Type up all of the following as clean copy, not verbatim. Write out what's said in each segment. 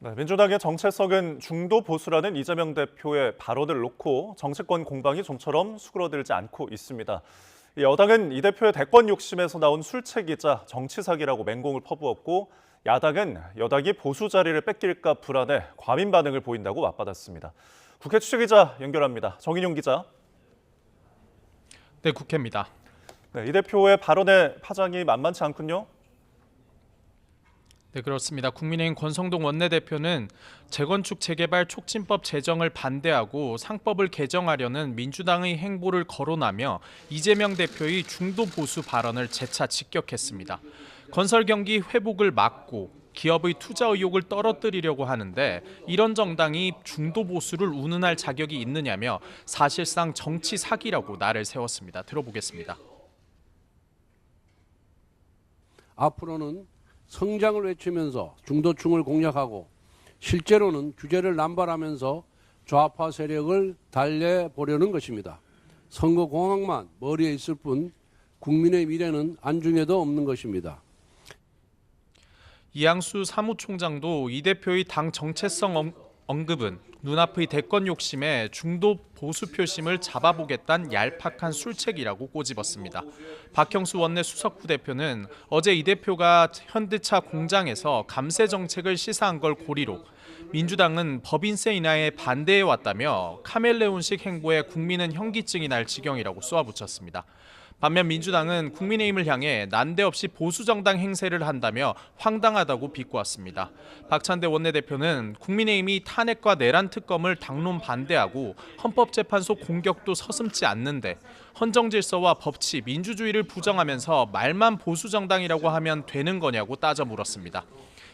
네, 민주당의 정체성은 중도 보수라는 이재명 대표의 발언을 놓고 정치권 공방이 좀처럼 수그러들지 않고 있습니다. 여당은 이 대표의 대권 욕심에서 나온 술책이자 정치 사기라고 맹공을 퍼부었고, 야당은 여당이 보수 자리를 뺏길까 불안해 과민 반응을 보인다고 맞받았습니다. 국회 취재기자 연결합니다. 정인용 기자. 네, 국회입니다. 네, 이 대표의 발언의 파장이 만만치 않군요. 네, 그렇습니다. 국민의힘 권성동 원내대표는 재건축 재개발 촉진법 제정을 반대하고 상법을 개정하려는 민주당의 행보를 거론하며 이재명 대표의 중도 보수 발언을 재차 직격했습니다. 건설 경기 회복을 막고 기업의 투자 의욕을 떨어뜨리려고 하는데 이런 정당이 중도 보수를 운운할 자격이 있느냐며 사실상 정치 사기라고 날을 세웠습니다. 들어보겠습니다. 앞으로는 성장을 외치면서 중도층을 공략하고 실제로는 규제를 남발하면서 좌파 세력을 달래보려는 것입니다. 선거 공학만 머리에 있을 뿐 국민의 미래는 안중에도 없는 것입니다. 이양수 사무총장도 이 대표의 당 정체성 언급은 눈앞의 대권 욕심에 중도 보수 표심을 잡아보겠다는 얄팍한 술책이라고 꼬집었습니다. 박형수 원내 수석부대표는 어제 이 대표가 현대차 공장에서 감세 정책을 시사한 걸 고리로 민주당은 법인세 인하에 반대해왔다며 카멜레온식 행보에 국민은 현기증이 날 지경이라고 쏘아붙였습니다. 반면 민주당은 국민의힘을 향해 난데없이 보수정당 행세를 한다며 황당하다고 비꼬았습니다. 박찬대 원내대표는 국민의힘이 탄핵과 내란 특검을 당론 반대하고 헌법재판소 공격도 서슴지 않는데 헌정질서와 법치, 민주주의를 부정하면서 말만 보수정당이라고 하면 되는 거냐고 따져 물었습니다.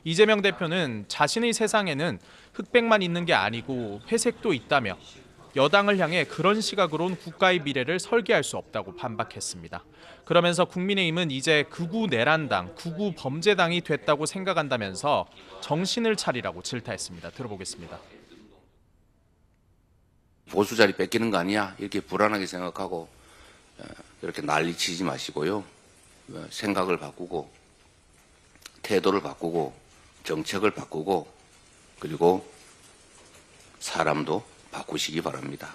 이재명 대표는 자신의 세상에는 흑백만 있는 게 아니고 회색도 있다며 여당을 향해 그런 시각으론 국가의 미래를 설계할 수 없다고 반박했습니다. 그러면서 국민의힘은 이제 극우 내란당, 극우 범죄당이 됐다고 생각한다면서 정신을 차리라고 질타했습니다. 들어보겠습니다. 보수 자리 뺏기는 거 아니야? 이렇게 불안하게 생각하고 이렇게 난리치지 마시고요. 생각을 바꾸고 태도를 바꾸고 정책을 바꾸고 그리고 사람도 바꾸시기 바랍니다.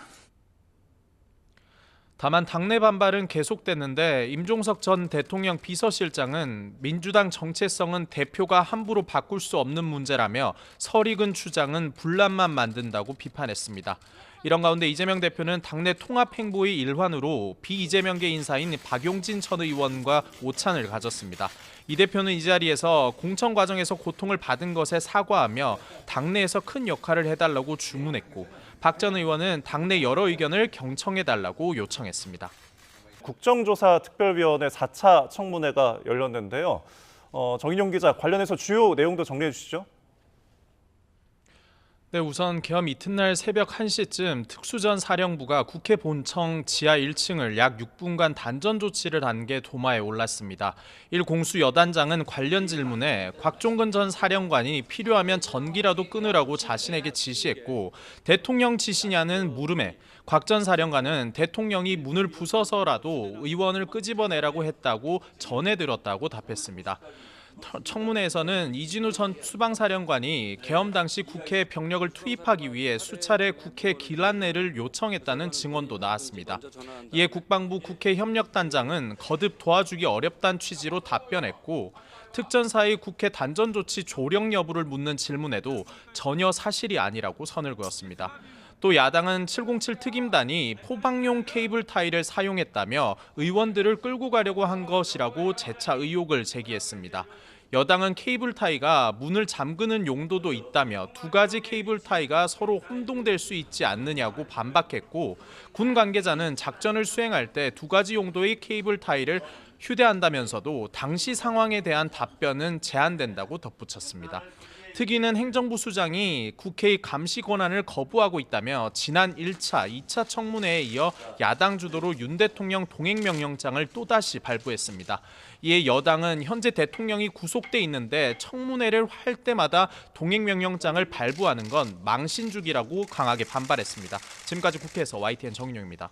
다만 당내 반발은 계속됐는데 임종석 전 대통령 비서실장은 민주당 정체성은 대표가 함부로 바꿀 수 없는 문제라며 설익은 주장은 분란만 만든다고 비판했습니다. 이런 가운데 이재명 대표는 당내 통합 행보의 일환으로 비이재명계 인사인 박용진 전 의원과 오찬을 가졌습니다. 이 대표는 이 자리에서 공천 과정에서 고통을 받은 것에 사과하며 당내에서 큰 역할을 해달라고 주문했고 박 전 의원은 당내 여러 의견을 경청해달라고 요청했습니다. 국정조사 특별위원회 4차 청문회가 열렸는데요. 정인용 기자, 관련해서 주요 내용도 정리해 주시죠. 네, 우선 개엄 이튿날 새벽 1시쯤 특수전 사령부가 국회 본청 지하 1층을 약 6분간 단전 조치를 한 게 도마에 올랐습니다. 일 공수 여단장은 관련 질문에 곽종근 전 사령관이 필요하면 전기라도 끊으라고 자신에게 지시했고 대통령 지시냐는 물음에 곽 전 사령관은 대통령이 문을 부숴서라도 의원을 끄집어내라고 했다고 전해 들었다고 답했습니다. 청문회에서는 이진우 전 수방사령관이 계엄 당시 국회에 병력을 투입하기 위해 수차례 국회 기란내를 요청했다는 증언도 나왔습니다. 이에 국방부 국회협력단장은 거듭 도와주기 어렵다는 취지로 답변했고 특전사의 국회 단전 조치 조령 여부를 묻는 질문에도 전혀 사실이 아니라고 선을 그었습니다. 또 야당은 707 특임단이 포방용 케이블 타이를 사용했다며 의원들을 끌고 가려고 한 것이라고 재차 의혹을 제기했습니다. 여당은 케이블 타이가 문을 잠그는 용도도 있다며 두 가지 케이블 타이가 서로 혼동될 수 있지 않느냐고 반박했고 군 관계자는 작전을 수행할 때 두 가지 용도의 케이블 타이를 휴대한다면서도 당시 상황에 대한 답변은 제한된다고 덧붙였습니다. 특위는 행정부 수장이 국회의 감시 권한을 거부하고 있다며 지난 1차, 2차 청문회에 이어 야당 주도로 윤 대통령 동행명령장을 또다시 발부했습니다. 이에 여당은 현재 대통령이 구속돼 있는데 청문회를 할 때마다 동행명령장을 발부하는 건 망신주기라고 강하게 반발했습니다. 지금까지 국회에서 YTN 정인용입니다.